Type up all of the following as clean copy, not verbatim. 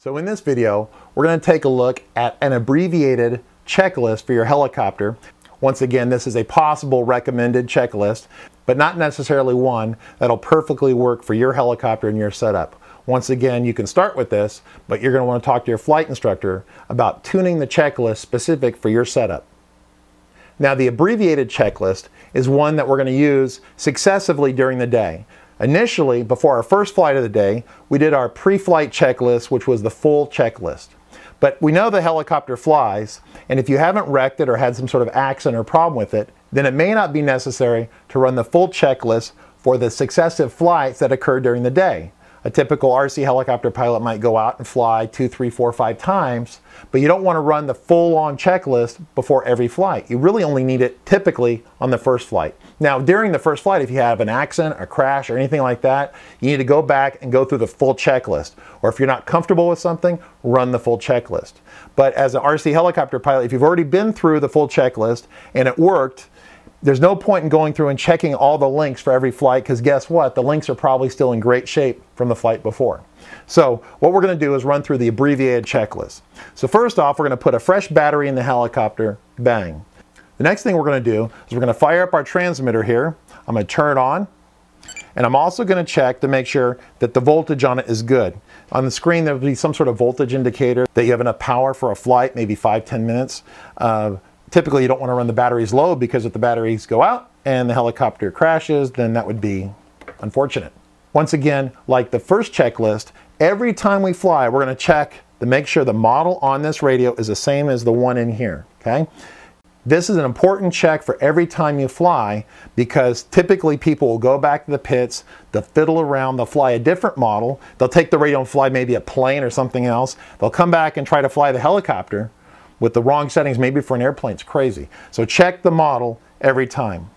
So in this video, we're going to take a look at an abbreviated checklist for your helicopter. Once again, this is a possible recommended checklist, but not necessarily one that'll perfectly work for your helicopter and your setup. Once again, you can start with this, but you're going to want to talk to your flight instructor about tuning the checklist specific for your setup. Now, the abbreviated checklist is one that we're going to use successively during the day. Initially, before our first flight of the day, we did our pre-flight checklist, which was the full checklist. But we know the helicopter flies, and if you haven't wrecked it or had some sort of accident or problem with it, then it may not be necessary to run the full checklist for the successive flights that occur during the day. A typical RC helicopter pilot might go out and fly 2, 3, 4, 5 times, but you don't want to run the full-on checklist before every flight. You really only need it typically on the first flight. Now, during the first flight, if you have an accident, a crash, or anything like that, you need to go back and go through the full checklist. Or if you're not comfortable with something, run the full checklist. But as an RC helicopter pilot, if you've already been through the full checklist and it worked, there's no point in going through and checking all the links for every flight, because guess what? The links are probably still in great shape from the flight before. So what we're going to do is run through the abbreviated checklist. So first off, we're going to put a fresh battery in the helicopter. Bang. The next thing we're going to do is we're going to fire up our transmitter here. I'm going to turn it on, and I'm also going to check to make sure that the voltage on it is good. On the screen there will be some sort of voltage indicator that you have enough power for a flight, maybe 5-10 minutes. Typically you don't want to run the batteries low, because if the batteries go out and the helicopter crashes, then that would be unfortunate. Once again, like the first checklist, every time we fly, we're going to check to make sure the model on this radio is the same as the one in here, okay? This is an important check for every time you fly, because typically people will go back to the pits, they'll fiddle around, they'll fly a different model, they'll take the radio and fly maybe a plane or something else, they'll come back and try to fly the helicopter with the wrong settings, maybe for an airplane. It's crazy. So check the model every time.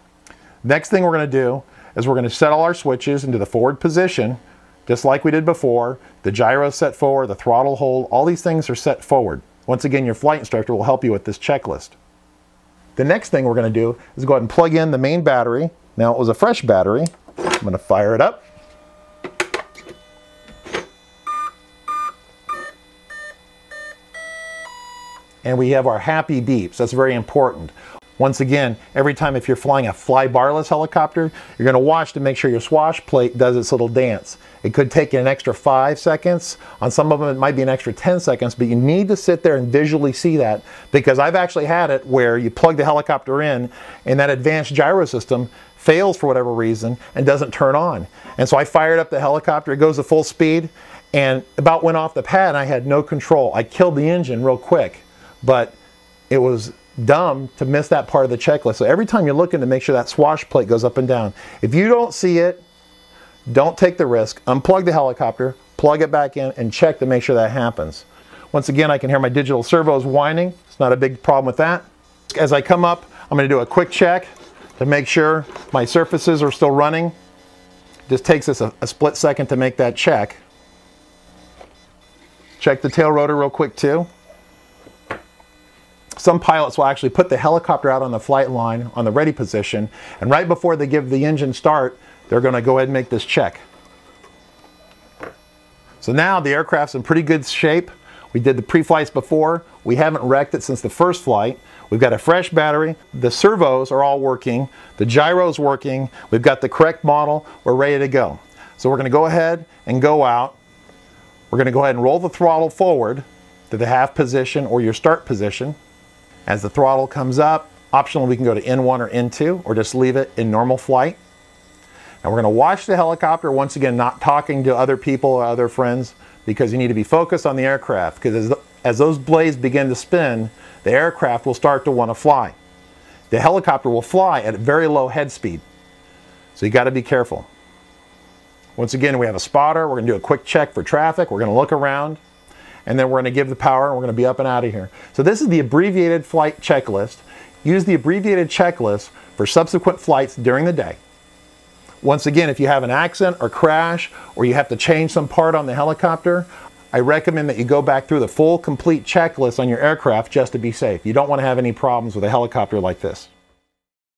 Next thing we're going to do is we're going to set all our switches into the forward position, just like we did before. The gyro set forward, the throttle hold, all these things are set forward. Once again, your flight instructor will help you with this checklist. The next thing we're going to do is go ahead and plug in the main battery. Now, it was a fresh battery. I'm going to fire it up. And we have our happy beeps. That's very important. Once again, every time if you're flying a fly barless helicopter, you're going to watch to make sure your swash plate does its little dance. It could take you an extra 5 seconds. On some of them it might be an extra 10 seconds, but you need to sit there and visually see that, because I've actually had it where you plug the helicopter in and that advanced gyro system fails for whatever reason and doesn't turn on. And so I fired up the helicopter, it goes to full speed, and about went off the pad and I had no control. I killed the engine real quick, but it was dumb to miss that part of the checklist. So every time you're looking to make sure that swash plate goes up and down, if you don't see it, don't take the risk. Unplug the helicopter, plug it back in, and check to make sure that happens. Once again, I can hear my digital servos whining. It's not a big problem with that. As I come up, I'm going to do a quick check to make sure my surfaces are still running. It just takes us a split second to make that check. Check the tail rotor real quick too. Some pilots will actually put the helicopter out on the flight line on the ready position, and right before they give the engine start, they're going to go ahead and make this check. So now the aircraft's in pretty good shape. We did the pre-flights before. We haven't wrecked it since the first flight. We've got a fresh battery. The servos are all working. The gyro's working. We've got the correct model. We're ready to go. So we're going to go ahead and go out. We're going to go ahead and roll the throttle forward to the half position or your start position. As the throttle comes up, optionally we can go to N1 or N2, or just leave it in normal flight. Now we're going to watch the helicopter, once again not talking to other people or other friends, because you need to be focused on the aircraft, because as those blades begin to spin, the aircraft will start to want to fly. The helicopter will fly at very low head speed, so you got to be careful. Once again, we have a spotter. We're going to do a quick check for traffic. We're going to look around, and then we're going to give the power, and we're going to be up and out of here. So this is the abbreviated flight checklist. Use the abbreviated checklist for subsequent flights during the day. Once again, if you have an accident or crash, or you have to change some part on the helicopter, I recommend that you go back through the full complete checklist on your aircraft just to be safe. You don't want to have any problems with a helicopter like this.